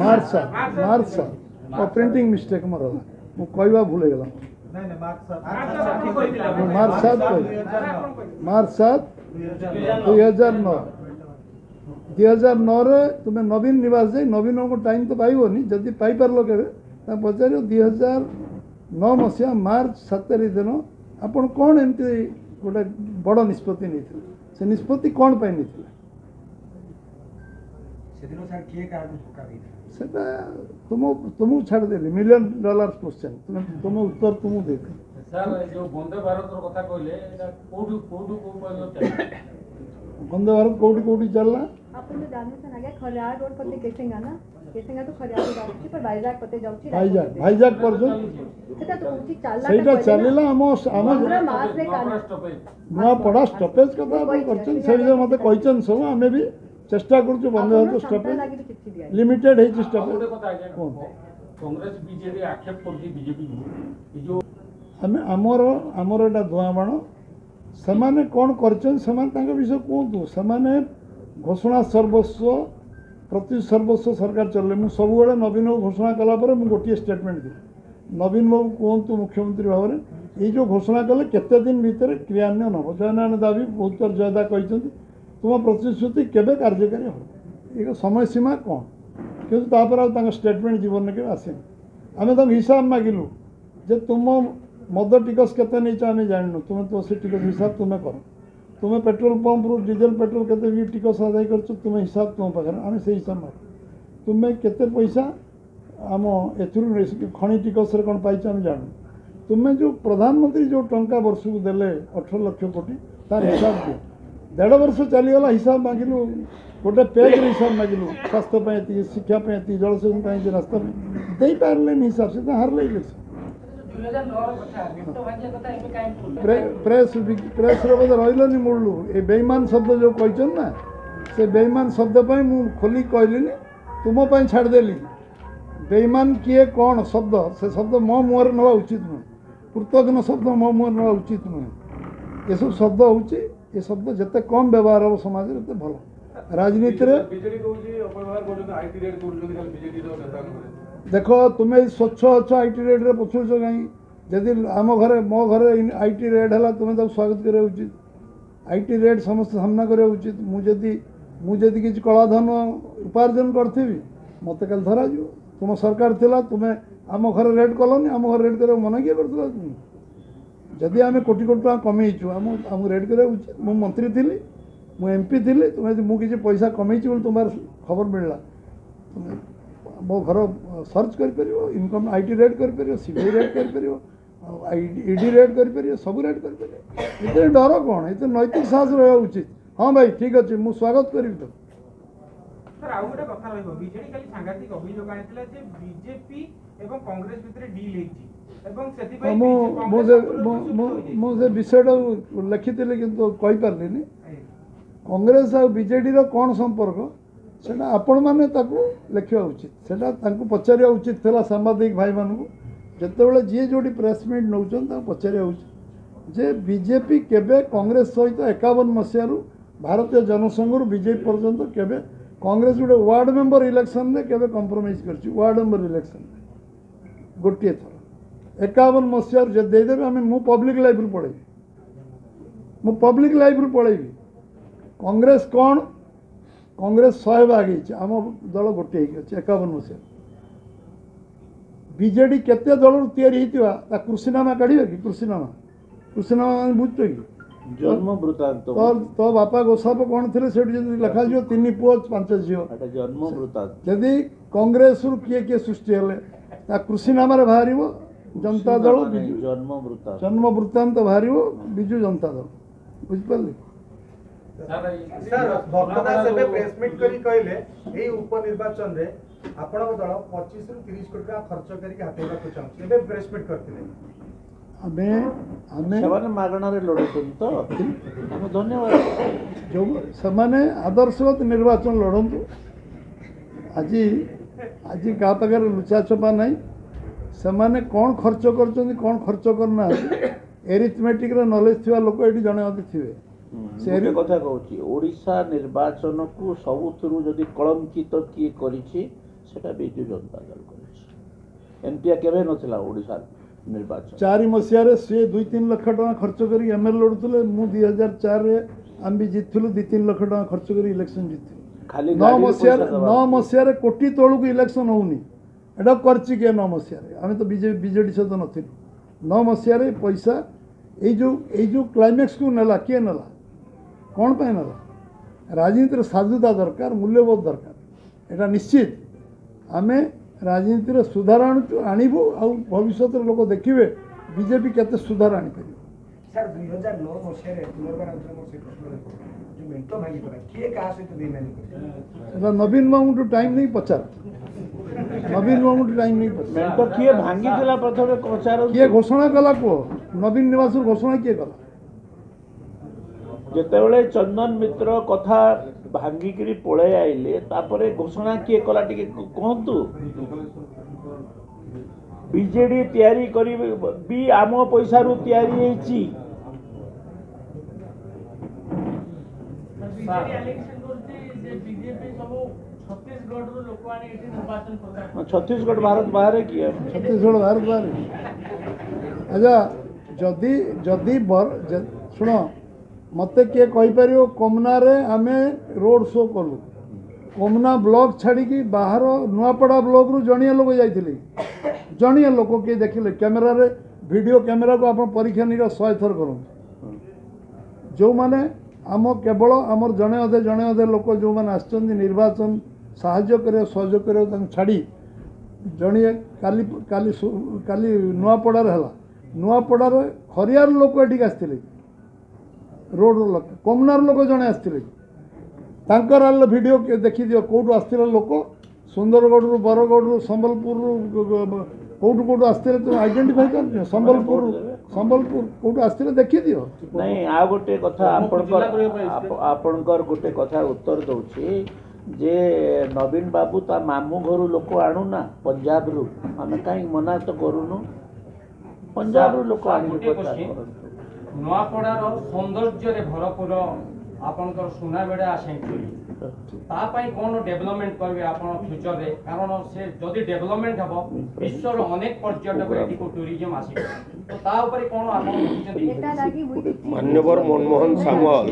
मार्च printing mistake मोर मु कहवा भूल गला मार्च 7 2009 तुम्हें नवीन निवास जाए नवीन को टाइम तो पाइबनी जदि पाइपार के पचार 2009 मसीहा मार्च 7 तारीख दिन आपड़ कौन एमती गोटे बड़ निष्पत्ति नहीं से निष्पत्ति कौन पाई नहीं सेटा तुमको छाड़देली $1 मिलियन क्वेश्चन तुम उत्तर तुमको दे वंदे भारत कोटी कोटी चलना आपण तो जानते हैं आगे खरियार रोड पर केसिंगा ना केसिंगा तो खरियार रोड जाउची पर भाईजाग पते जाउची भाईजाग पर सेटा तो उची चालला सेटा चलेला हम मास रे कान नुआ पड़ा स्टॉपेज कथा करछन से विषय मते कहछन सब हमें भी चेष्टा करछु वंदे भारत स्टॉपेज लिमिटेड है स्टॉपेज कांग्रेस बीजेपी आक्षेप करछि बीजेपी जो हमें हमर एटा धुआबाण सेमाने कौन करछन सेमान विषय कहतु सेमाने घोषणा सर्वस्व प्रति सर्वस्व सरकार चलले मु सब बड़े नवीन को घोषणा कला पर मु गोटे स्टेटमेंट दी नवीन बाबू कहतु मुख्यमंत्री भाव में ये जो घोषणा कले केते दिन भीतर क्रियान्वयन हम जयनारायण दाबी बहुत जयदा कहते तुम प्रतिश्रुति केबे कार्यकारी हो एक समय सीमा कौन किंतु तापर स्टेटमेंट जीवन में केबे आसे आम हिसाब मागिलु जे तुम मद टिकस केते नहीं आम जानू तुम्हें तो से टिकस हिसाब तुम्हें कर तुम्हें पेट्रोल पंप रु डीजेल पेट्रोल केते भी टिकस आदाय कर तुम्हें हिसाब तुम पाखे आम से हिसाब माग तुम्हें केते पैसा आम एथुरु खनि टिकस कौन पाई आम जानू तुम्हें जो प्रधानमंत्री जो टंका वर्ष को देले 18 लाख कोटी तार हिसाब दियो 1.5 वर्ष चलीगला हिसाब मागिलु गोटे पेज हिसाब मागिलु स्वास्थ्य शिक्षा जलसेचन रास्ता दे पारे हिसाब से हारले इलेक्शन प्रेस रही मुड़लू ये बेईमान शब्द जो कहन ना से बेईमान शब्द पर मु खोली कहली तुम छाड़देली बेईमान किए कौन शब्द से शब्द मो मुहर नवा उचित नुहे कृतज्ञ शब्द मो मुहर नवा उचित नुहे ये सब शब्द हूँ ये शब्द जिते कम व्यवहार हम समाज में भल राजनीति देख तुम्हें स्वच्छ अच्छ आईटी रेड रे पछुच कहीं जदि आम घरे मो घरे आईटी रेड है तुम्हें तो स्वागत करा उचित आईटी रेड समस्त सामना करा उचित मुझे किसी कलाधन उपार्जन करी मत कल धरा तुम सरकार थिला तुम्हें आम घरे रेड कलनि आम घर रेड कर मना किए कर जदि आम कोटी कोटी टाँग कमेचु आम रेड करा उचित मु मंत्री थी मु एमपी थी तुम्हें मुझे पैसा कमेची तुम खबर मिलला तुम्हें मो घर सर्च कर इनकम आईटी रेड कर सीबीआई रेड कर ईडी रेड कर सब रेड कर डर कौन ये नैतिक साहस रहा उचित हाँ भाई ठीक अच्छे मु स्वागत करी तो सर आउ गोटे कथा रहइबो बीजेडी खाली सांघातिक अभियोग आनितला जे बीजेपी एवं कांग्रेस भितर डील हेछि एवं सेति पई मो से विषय लिखिथिले किंतु कहि पारलिनी कांग्रेस और बीजेडी रो कोन संपर्क सेटा आपण माने ताकू लिखा उचित सेटा ताकू पचारिया उचित थिला सांबादिक भाई मानू जितेबाला जी जोटी प्रेस मीट नौचन पचारिया उचित जे बीजेपी केबे कांग्रेस सहित 51 मसीह भारतीय जनसंघ रु बीजेपी पर्यंत केबे कांग्रेस गोटे वार्ड मेंबर इलेक्शन में केबे कंप्रोमाइज करछि वार्ड मेंबर इलेक्शन गोटे थर 51 मसीह जे देदेबे आम मु पब्लिक लाइफ रु पढ़ेबी मु पब्लिक लाइफ रु पढ़ेबी कांग्रेस कौन कांग्रेस 100 भाग आम दल गोटे 51 मसीह बीजेडी केते दल या कृषिनामा काढ़े कि कृषिनामा बुझ कि जन्म वृत्तांत तो बापा गोसाप कौन थे से लिखा 3 पुओ 5 झील जन्म वृत्तांत जदि कांग्रेस रु किए किए सृष्टि हेले कृषिनामा बाहर जनता दल जन्म वृत्तांत बाहर विजु जनता दल बुझिपारे प्रेसमिट करी कहले एही उपनिर्वाचन रे आपण दल 25 रु 30 कोटी टका खर्च करके हाथेबा को चाहू एबे प्रेसमिट करथिले हमें मागणा रे लड़ुछन तो हम धन्यवाद जो समाने आदर्शवत निर्वाचन लड़ंतु आज क्या पाखे लुचा छपा नहीं सेमाने कौन खर्च करछन कौन खर्च करना एरिथमेटिक रे नॉलेज थिवा लोक एठी जणे अति थिवे से कथा कहूँ ओडिशा निर्वाचन को सबुथुरु जदि कलंकित किए करिछि সেটা বিଜୁ जनता दल କରିଛି ଏମିତିଆ କେବେ ନଥିଲା ଓଡ଼ିଶା ନିର୍ବାଚନ 4 ମସିହାରେ ସିଏ 2-3 ଲକ୍ଷ ଟଙ୍କା ଖର୍ଚ୍ଚ କରି ଏମଏଲ୍ ଲଢ଼ୁଥିଲେ ମୁଁ 2004ରେ ଆମେ ବି ଜିତିଥିଲୁ 2-3 ଲକ୍ଷ ଟଙ୍କା ଖର୍ଚ୍ଚ କରି ଇଲେକ୍ସନ୍ ଜିତିଥିଲୁ ଖାଲି 9 ମସିହାରେ କୋଟି ତଳକୁ ଇଲେକ୍ସନ୍ ହେଉନି ଏଇଟା କରିଛି କିଏ 9 ମସିହାରେ ଆମେ ତ ବିଜେଡି ସହିତ ନଥିଲୁ 9 ମସିହାରେ ପଇସା ଏଇ ଯେଉଁ କ୍ଲାଇମ୍ୟାକ୍ସକୁ ନେଲା କିଏ ନେଲା କ'ଣ ପାଇଁ ନେଲା ରାଜନୀତିର ସାଧୁତା ଦରକାର ମୂଲ୍ୟବୋଧ ଦରକାର ଏଇଟା ନିଶ୍ଚିତ ଆମେ ରାଜନୀତିର ସୁଧାର ଆଣିବୁ ଆଉ ଭବିଷ୍ୟତରେ ଲୋକ ଦେଖିବେ ବିଜେପି କେତେ ସୁଧାର ଆଣିପାରିବ ସାର୍ 2009 ମସିହାରେ ପୁନର୍ବାର ଆଉଥରେ ମୋର ସେ ପ୍ରଶ୍ନ ରହିବ ଯେଉଁ ମେଣ୍ଟ ଭାଙ୍ଗିଗଲା କିଏ କାହା ସହିତ ବେଇମାନି କରିଥିଲା ଏଇଟା ନବୀନ ବାବୁଙ୍କଠୁ ଟାଇମ୍ ନେଇ ପଚାର ନବୀନ ବାବୁଙ୍କଠୁ ଟାଇମ୍ ନେଇ ପଚାର ମେଣ୍ଟ କିଏ ଭାଙ୍ଗିଥିଲା ପ୍ରଥମେ ପଚାର କିଏ ଘୋଷଣା କଲା କୁହ ନବୀନ ନିବାସରୁ ଘୋଷଣା କିଏ କଲା ଯେତେବେଳେ ଚନ୍ଦନ ମିତ୍ର କଥା ଭାଙ୍ଗିକିରି ପଳେଇ ଆଇଲେ ତାପରେ ଘୋଷଣା କିଏ କଲା ଟିକେ କୁହନ୍ତୁ ବିଜେଡି ତିଆରି କରି ବି ଆମ ପଇସାରୁ ତିଆରି ହେଇଛି ଛତିଶଗଡ଼ ଭାରତ ବାହାରେ କିଏ ଛତିଶଗଡ଼ ଭାରତ ବାହାରେ ଆଚ୍ଛା ଯଦି ଶୁଣ ମୋତେ କିଏ କହିପାରିବ କମନାରେ ଆମେ ରୋଡ୍ ଶୋ କଲୁ କମନା ବ୍ଲକ୍ ଛାଡ଼ିକି ବାହାର ନୂଆପଡ଼ା ବ୍ଲକ୍ରୁ ଜଣିଆ ଲୋକ ଯାଇଥିଲେ ଜଣିଆ ଲୋକ କିଏ ଦେଖିଲେ କ୍ୟାମେରାରେ ଭିଡ଼ିଓ କ୍ୟାମେରାକୁ ଆପଣ ପରୀକ୍ଷା ନିରୀକ୍ଷା 100 ଥର କରନ୍ତୁ ଯେଉଁମାନେ କେବଳ ଆମର ଜଣେ ଅଧେ ଲୋକ ଯେଉଁମାନେ ଆସିଛନ୍ତି ନିର୍ବାଚନ ସାହାଯ୍ୟ କରିବା ସହଯୋଗ କରିବାକୁ ତାଙ୍କୁ ଛାଡ଼ି ଜଣିଏ କାଲି ନୂଆପଡ଼ାରେ ହେଲା ନୂଆପଡ଼ାରେ ଖରିଆର ଲୋକ ଏଠିକି ଆସିଥିଲେ ରୋଡ଼ର ଲୋକ କମନାର ଲୋକ ଜଣେ ଆସିଥିଲେ ତାଙ୍କର ଭିଡ଼ିଓ ଦେଖିଦିଅ କେଉଁଠୁ ଆସିଥିଲେ ଲୋକ ସୁନ୍ଦରଗଡ଼ରୁ ବରଗଡ଼ରୁ ସମ୍ବଲପୁରରୁ କେଉଁଠୁ ଆସିଥିଲେ ତୁମେ ଆଇଡେଣ୍ଟିଫାଇ କରିଦିଅ ସମ୍ବଲପୁର କେଉଁଠୁ ଆସିଥିଲେ ଦେଖିଦିଅ ନାଇଁ ଆଉ ଗୋଟେ କଥା ଆପଣଙ୍କର ଗୋଟେ କଥା ଉତ୍ତର ଦଉଛି ଯେ ନବୀନ ବାବୁ ତା ମାମୁଁ ଘରୁ ଲୋକ ଆଣୁନା ପଞ୍ଜାବରୁ ଆମେ କାହିଁକି ମନା ତ କରୁନୁ ପଞ୍ଜାବରୁ ଲୋକ ଆଣିକି ପ୍ରଚାର କରନ୍ତୁ ନୂଆପଡ଼ାର ସୌନ୍ଦର୍ଯ୍ୟରେ ଭରପୁର ଆପଣଙ୍କର ସୁନାବେଡ଼ା ସେଞ୍ଚୁରୀ ତା ପାଇଁ କ'ଣ ଡେଭଲପମେଣ୍ଟ କରିବେ ଆପଣ ଫ୍ୟୁଚରରେ କାରଣ ସେ ଯଦି ଡେଭଲପମେଣ୍ଟ ହେବ ବିଶ୍ୱର ଅନେକ ପର୍ଯ୍ୟଟକ ଏଠିକୁ ଟୁରିଜମ ଆସିବେ ତ ତା ଉପରେ କ'ଣ ଆପଣ ବୁଝିଛନ୍ତି ମାନ୍ୟବର ମନମୋହନ ସାମଲ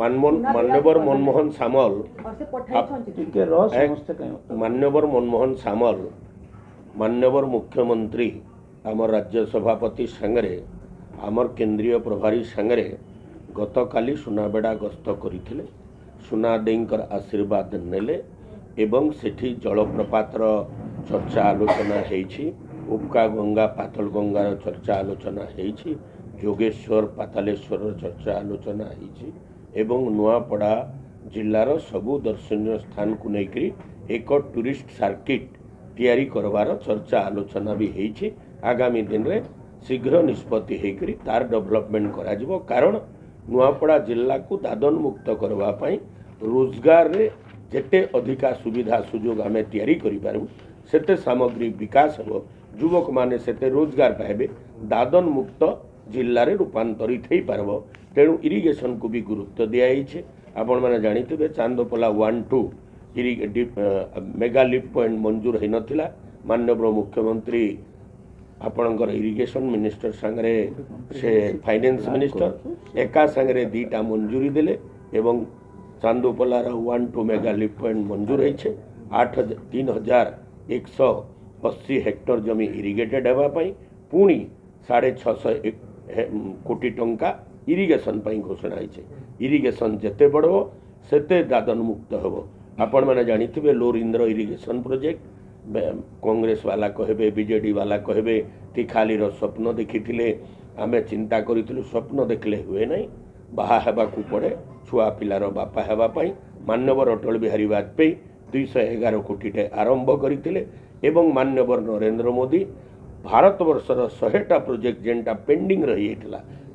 ମାନ୍ୟବର ମନମୋହନ ସାମଲ ଟିକେ ରହ ସମସ୍ତେ କାହିଁ ମାନ୍ୟବର ମନମୋହନ ସାମଲ ମାନ୍ୟବର ମୁଖ୍ୟମନ୍ତ୍ରୀ ଆମର ରାଜ୍ୟ ସଭାପତି ସାଙ୍ଗରେ ଆମର କେନ୍ଦ୍ରୀୟ ପ୍ରଭାରୀ ସାଙ୍ଗରେ ଗତକାଲି ସୁନାବେଡ଼ା ଗସ୍ତ କରିଥିଲେ ସୁନାଦେଈଙ୍କର ଆଶୀର୍ବାଦ ନେଲେ ଏବଂ ସେଠି ଜଳପ୍ରପାତର ଚର୍ଚ୍ଚା ଆଲୋଚନା ହେଇଛି ଉପ୍କା ଗଙ୍ଗା ପାତଳ ଗଙ୍ଗାର ଚର୍ଚ୍ଚା ଆଲୋଚନା ହେଇଛି ଯୋଗେଶ୍ୱର ପାତାଳେଶ୍ୱରର ଚର୍ଚ୍ଚା ଆଲୋଚନା ହେଇଛି ଏବଂ ନୂଆପଡ଼ା ଜିଲ୍ଲାର ସବୁ ଦର୍ଶନୀୟ ସ୍ଥାନକୁ ନେଇକରି ଏକ ଟୁରିଷ୍ଟ ସାର୍କିଟ୍ ତିଆରି କରବାର ଚର୍ଚ୍ଚା ଆଲୋଚନା ବି ହେଇଛି ଆଗାମୀ ଦିନରେ ଶୀଘ୍ର ନିଷ୍ପତ୍ତି ହେଇକରି ତାର ଡେଭଲପମେଣ୍ଟ କରାଯିବ କାରଣ ନୂଆପଡ଼ା ଜିଲ୍ଲାକୁ ଦାଦନ ମୁକ୍ତ କରିବା ପାଇଁ ରୋଜଗାରରେ ଯେତେ ଅଧିକା ସୁବିଧା ସୁଯୋଗ ଆମେ ତିଆରି କରିପାରିବୁ ସେତେ ସାମଗ୍ରୀ ବିକାଶ ହେବ ଯୁବକମାନେ ସେତେ ରୋଜଗାର ପାଇବେ ଦାଦନ ମୁକ୍ତ ଜିଲ୍ଲାରେ ରୂପାନ୍ତରିତ ହେଇପାରିବ ତେଣୁ ଇରିଗେସନକୁ ବି ଗୁରୁତ୍ୱ ଦିଆଯାଇଛି ଆପଣମାନେ ଜାଣିଥିବେ ଚାନ୍ଦପୋଲା 1-2 ମେଗା ଲିଫ୍ଟ ପଏଣ୍ଟ ମଞ୍ଜୁର ହେଇନଥିଲା ମାନ୍ୟବର ମୁଖ୍ୟମନ୍ତ୍ରୀ ଆପଣଙ୍କର ଇରିଗେସନ ମିନିଷ୍ଟର ସାଙ୍ଗରେ ସେ ଫାଇନାନ୍ସ ମିନିଷ୍ଟର ଏକା ସାଙ୍ଗରେ 2ଟା ମଞ୍ଜୁରୀ ଦେଲେ ଏବଂ ଚାନ୍ଦପୋଲାର 1-2 ମେଗା ଲିଫ୍ଟ ପଏଣ୍ଟ ମଞ୍ଜୁର ହେଇছে 3180 ହେକ୍ଟର ଜମି ଇରିଗେଟେଡ୍ ହେବା ପାଇଁ ପୁଣି 650 କୋଟି ଟଙ୍କା ଇରିଗେସନ ପାଇଁ ଘୋଷଣା ହେଇছে ଇରିଗେସନ ଯେତେ ବଢ଼ିବ ସେତେ ଦାଦନ ମୁକ୍ତ ହେବ ଆପଣମାନେ ଜାଣିଥିବେ ଲୋରିନ୍ଦ୍ର ଇରିଗେସନ ପ୍ରୋଜେକ୍ଟ कांग्रेस वाला कहबे बीजेडी वाला कहबे ती खाली स्वप्न देखी आमे चिंता करूँ स्वप्न देखले हुए नहीं बाहा हेबाकू पड़े छुआ पिलार बापा हेबाई मान्यवर अटल बिहारी वाजपेयी 211 कोटी आरंभ करते एवं मान्यवर नरेंद्र मोदी भारत वर्षर 100टा प्रोजेक्ट जेनटा पेंडिंग रही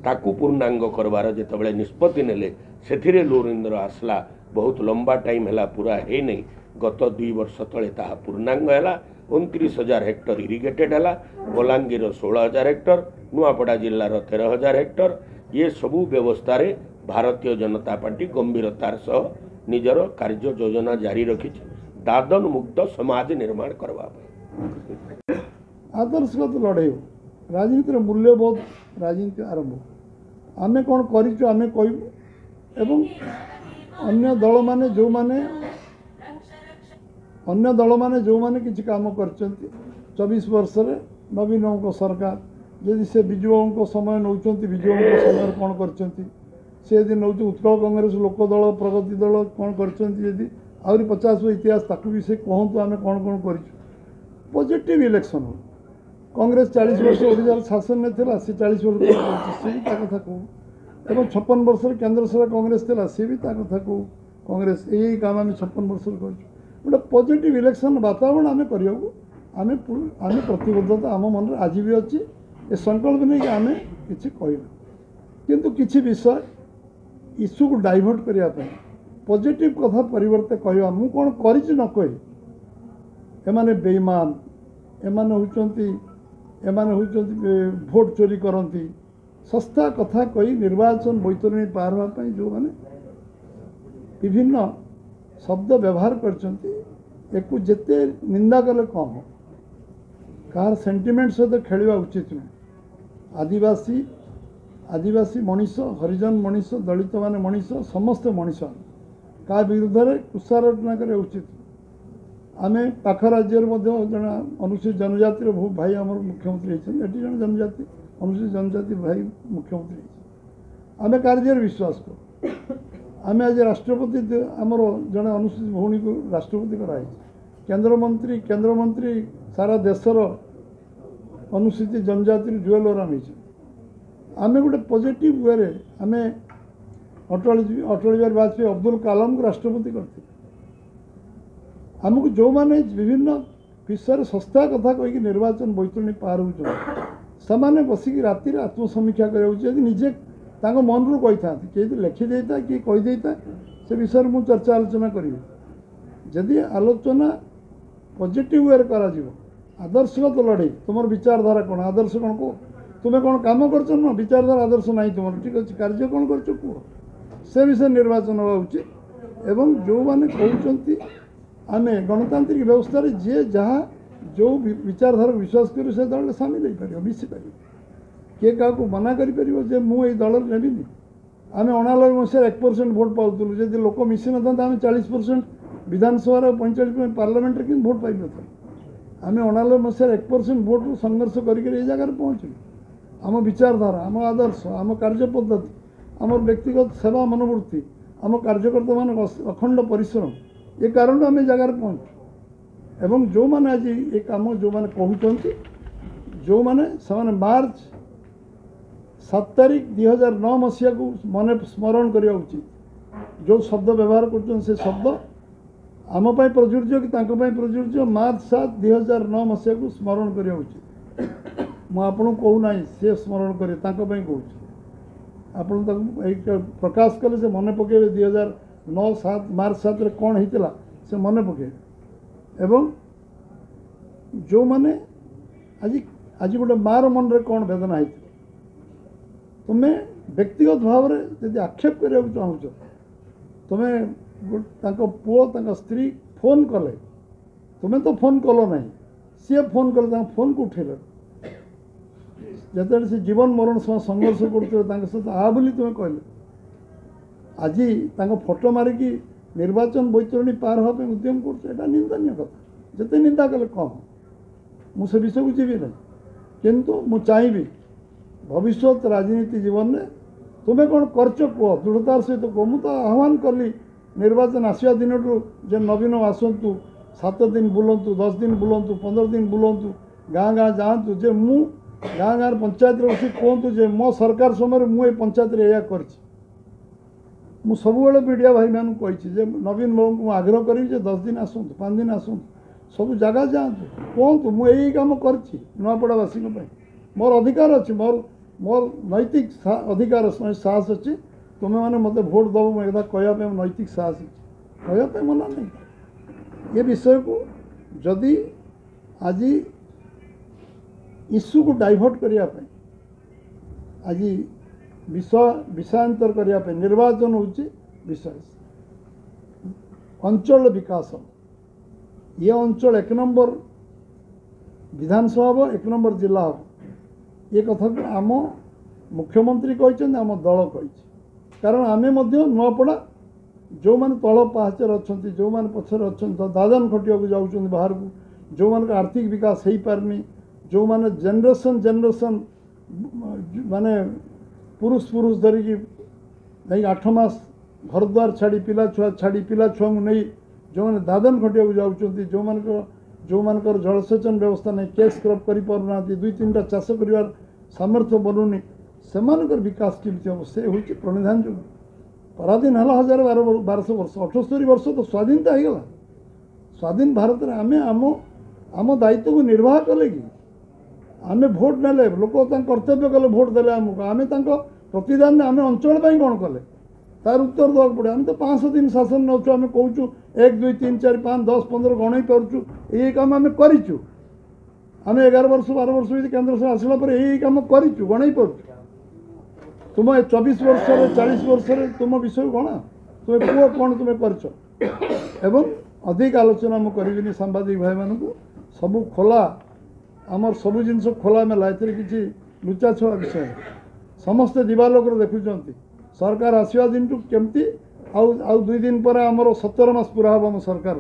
ताकू पूर्णांग करवार जिते निष्पत्ति नेले से लोरिंद्र आसला बहुत लंबा टाइम है पूरा है नहीं गत 2 वर्ष तले ताहा पूर्णांग है 29,000 हेक्टर इरिगेटेड है बलांगीर 16,000 हेक्टर नुआपड़ा जिलार 13,000 हेक्टर ये सबू व्यवस्था रे भारतीय जनता पार्टी गंभीरतार सह निजर कार्य योजना जारी रखी दादन मुक्त समाज निर्माण करवा आदर्शगत लड़े राजनीतिर मूल्यबोध राजनीति आरंभ आमे कौन करूँ आमे कहूँ एवं अन्य दल माने जो माने अन्य दल माने जो माने किसी काम कर 24 वर्ष नवीन सरकार जदि से विजुओं समय नौ विजुओं समय कौन कर नौ उत्कल कांग्रेस लोकदल प्रगति दल कौन कर आहरी 50 इतिहास ताकू भी से कहतु आम कौन कौन कर पॉजिटिव इलेक्शन हो कांग्रेस 40 वर्ष ओडिशा शासन में था सी 40 वर्ष सी कथा कहूँ एवं 56 वर्ष केंद्र सरकार कांग्रेस था सी भी कथा कहूँ कांग्रेस यही काम आम 56 वर्ष कर गोटे पॉजिटिव इलेक्शन वातावरण आम करा आम प्रतिबद्धता आम मन आज भी अच्छी ए संकल्प नहीं कि आम कि किंतु किसी विषय इश्यू को डाइवर्ट करने पॉजिटिव कथा परिवर्ते कहवा मु कौन कर न कही एमाने बेईमान एमाने होचंती भोट चोरी करती सस्ता कथा कही निर्वाचन बैतरणी पार होगापी जो मैंने विभिन्न शब्द व्यवहार कर जेते निंदा कले कम हो कहार सेंटिमेंट सहित खेलवा उचित नुह आदिवासी मनीष हरिजन मनीष दलित मान मनीष समस्ते मनीष का विरुद्ध में कुशारोचना कर उचित आम पाख राज्य जन अनुसूचित जनजाति बहुत भाई आम मुख्यमंत्री होती जन जनजाति अनुसूचित जनजाति भाई मुख्यमंत्री आम कार्य विश्वास कर आम आज राष्ट्रपति आमर जन अनुसूचित भौणी को राष्ट्रपति कराई केंद्र मंत्री सारा देशर अनुसूचित जनजाति जुएल ओराम आम गोटे पॉजिटिव वे आम अटल बिहारी वाजपेयी अब्दुल कलाम को राष्ट्रपति करते आमको जो मैंने विभिन्न विषय सस्ता कथा कहीकि निर्वाचन बैतरणी पार होने बसिक राति आत्मसमीक्षा कर निजे मन रू कही था किए लिखिदे था कि कहीदे था से विषय में चर्चा आलोचना करी जदि आलोचना पॉजिटिव वे कर आदर्शगत लड़े तुम विचारधारा कौन आदर्श कौन कह तुम्हें कौन कम कर विचारधारा आदर्श ना तुम ठीक अच्छे कार्य कौन कर कह से विषय निर्वाचन हवा उचित एवं जो मैंने कहते आम गणतांत्रिक व्यवस्था जी जहाँ जो विचारधारा विश्वास कर से दल सामिल हो पार मिसी पार किए क्या मना कर मुझे दल नेबी आम 89 मसीह 1% भोट पाऊँ जब लोक मिसी ना आम 40% विधानसभा 45% पार्लियामेंट कि भोट पाई न आम 89 मसीह 1% भोट संघर्ष कर जगार पहुँचल आम विचारधारा आम आदर्श आम कार्य पद्धति आम व्यक्तिगत सेवा मनोवृत्ति आम कार्यकर्ता मान अखंड परिश्रम ये कारण आम जगार पहुँचु एवं जो मैंने आज ये कम जो मैंने कहते जो मैंने मार्च 7 तारीख 2009 मसीहा को मन स्मरण करवा उचित जो शब्द व्यवहार कर शब्द आम प्रजुर्य कि प्रजुर्य मार्च 7 2009 मसीहा को स्मरण करवा उचित मुझे कहूना सी स्मरण करें कहूँ आप प्रकाश कले से मन पके 2009 7 मार्च 7 कौन होता से मन पके एवं जो मैंने आज आज गोटे मार मन रे कौन वेदना होती तुम्हें व्यक्तिगत भाव में यदि आक्षेप करने चाहूँ तुम्हें पुओ स्त्री फोन कले तुम्हें तो फोन कल ना सी फोन कले फोन को उठेल जिते से जीवन मरण समय संघर्ष करते सहित आ बोली तुम्हें कहले आज फोटो मारिकी निर्वाचन बैतरणी पार हाँपे उद्यम कर निंदनीय कथा जिते निंदा कले कम मुझे विषय को जीवी ना किंतु मु चाहिए भविष्य राजनीति जीवन में तुम्हें कौन कर कह दृढ़तार सहित कह मुझे आह्वान कली निर्वाचन आसवा दिन जे नवीन आसतु 7 दिन बुलतु 10 दिन बुलतु 15 दिन बुलतु गाँ गाँ जातु जे मु गाँ गाँव पंचायत बस कहतु जे मो सरकार समय मुझे पंचायत या कर सब मीडिया भाई मान कही नवीन बाबू को आग्रह करी 10 दिन आसतु 5 दिन आसतु सब जगह जातु कहतु मुझे कम कर नुआपड़ावासी मोर अधिकार अच्छी मोर नैतिक अधिकार साहस अच्छी तुम्हें मैंने मत भोट दब मुझे कहवाई नैतिक साहस कहवाई मना नहीं ये विषय को जदि आज इश्यू को डाइवर्ट करने आज विषयांतर करने निर्वाचन हूँ विषय अंचल विकास ये अंचल 1 नंबर विधानसभा हम 1 नंबर जिला हम ये कथा को आम मुख्यमंत्री कहते आम दल कही कारण आम नुआपड़ा जो मैंने तल पाचर अच्छा जो मैंने पचर अच्छा दादन खटिया को जाऊँ बाहर को जो मान आर्थिक विकास हो पारनी जो मैंने जेनरेशन माने पुरुष धरिकी नहीं 8 मास घर द्वार छाड़ी पिला छुआ छाड़ी पिला छुआ को नहीं जो मैंने दादन खटिया को जाऊँ जो मानकर जलसेचन व्यवस्था नहीं केस क्रप कर पारना 2-3टा चाष कर सामर्थ्य बनूनी से विकास केमती हम से हूँ प्रणिधान जो पराधीन है 1200 वर्ष 78 वर्ष तो स्वाधीनता हो गला स्वाधीन भारत में आम आम आम दायित्व को निर्वाह कले कि आम भोट नेले लोक कर्तव्य कले भोट देले आमको आम प्रतिदान आम अंचल कौन कले तार उत्तर देवाक पड़े आम तो 500 दिन शासन नौचु आम कहूँ 1 2 3 4 5 10 15 गणई पार्चु यही कम आम करूँ आम 11 वर्ष 12 वर्ष भी केन्द्र से आसला यही कम करूँ गणई पार्चु तुम 24 वर्ष 40 वर्ष तुम विषय कौन तुम पुओ कौन तुम कर एवं अधिक आलोचना मुझे करी सांबादिक भाई मान सबू खोला आमर सबू जिन खोला मेला ए कि लुचा छुआ विषय समस्ते दिवालोक देखुं सरकार आसवा दिन केमती आउ 2 दिन पर आमर 17 मास पूरा हम आम सरकार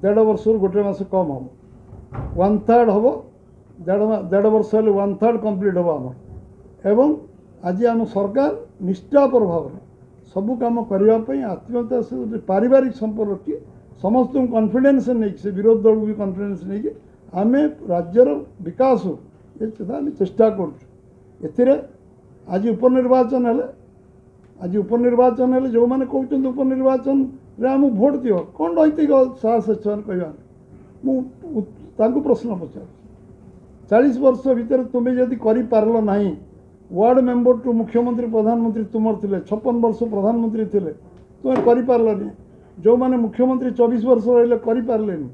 1.5 वर्ष गोटे मास कम हम 1/3 हम 1.5 वर्ष 1/3 कंप्लीट हम आम एवं आज आम सरकार निष्ठापर भाव सबू कम करने आत्मीयता से पारिवारिक संपर्क रखी समस्त कॉन्फिडेंस नहीं से विरोध दल भी कॉन्फिडेंस नहीं आम राज्यर विकास हो ये चेष्टा कर आज उपनिर्वाचन है आज उपनिर्वाचन है जो मैंने कहते उपनिर्वाचन रे आम भोट दियो कौन नैतिक साहस कहवा प्रश्न पचार 40 वर्ष भितर तुम्हें जदि कर ना वार्ड मेंबर टू मुख्यमंत्री प्रधानमंत्री तुम थे 56 वर्ष प्रधानमंत्री थे तुम्हें कर जो मैंने मुख्यमंत्री 24 वर्ष रही करें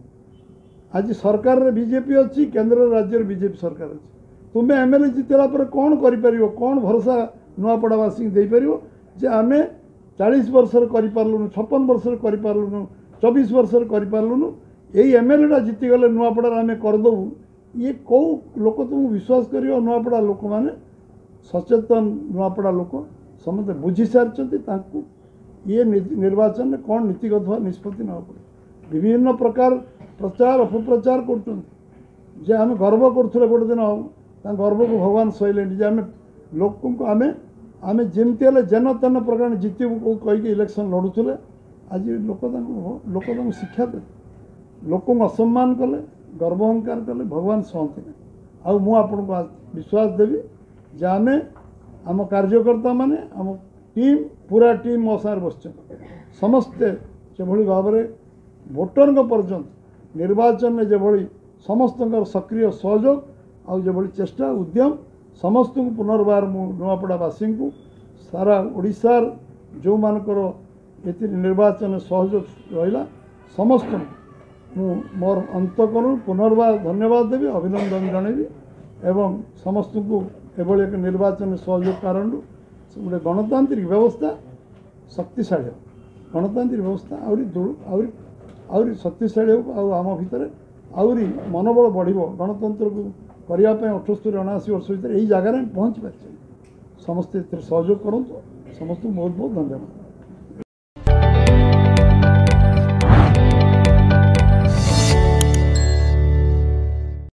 आज सरकार रे बीजेपी अच्छी केन्द्र राज्य बीजेपी सरकार अच्छी तुम्हें एमएलए जितला पर कौन कर कौन भरोसा नुआपड़ावासी देपर जे आम 40 वर्ष कर 56 वर्ष कर 24 वर्ष कर यही एमएलएटा जीतीगले नुआपड़ा आम करदेबू ये कौ लोक तुम विश्वास कर नुआपड़ा लोक मैंने सचेतन नुआपड़ा लोक समस्त बुझी सारी ये निर्वाचन में कौन नीतिगत निष्पत्ति ना पड़े विभिन्न प्रकार प्रचार अपप्रचार कर आम गर्व करुले गोटे दिन गर्व को भगवान सहले आम लोक आम आम जमती जेन तेन प्रकार जीतबू कहीकि इलेक्शन लड़ुले आज लोक शिक्षा दे लोक असम्मान कले गर्व अहंकार कले भगवान सहते ना आपन को विश्वास देवी जे आम आम कार्यकर्ता माने आम टीम पूरा टीम मो सार बस समस्ते से भाव में भोटर पर्यंत निर्वाचन में जो समस्त सक्रिय सहयोग आउ चेष्टा उद्यम समस्त को पुनर्बार मु नुआपड़ावासी को सारा ओडिशार जो मानकर ये निर्वाचन सहयोग रहा समस्त मोर अंतकरण पुनर्बार धन्यवाद देवी अभिनंदन जनइबी एवं समस्त को एभली एक निर्वाचन सहयोग कारण गोटे गणतांत्रिक व्यवस्था शक्तिशाली गणतांत्रिक व्यवस्था आहरी शक्तिशाली हो आम भितर आहरी मनोबल बढ़ गणतंत्र को करने 78-79 वर्ष भर यही जगार पहुँची पार्टी समस्ते सहयोग करूँ समस्त बहुत बहुत धन्यवाद।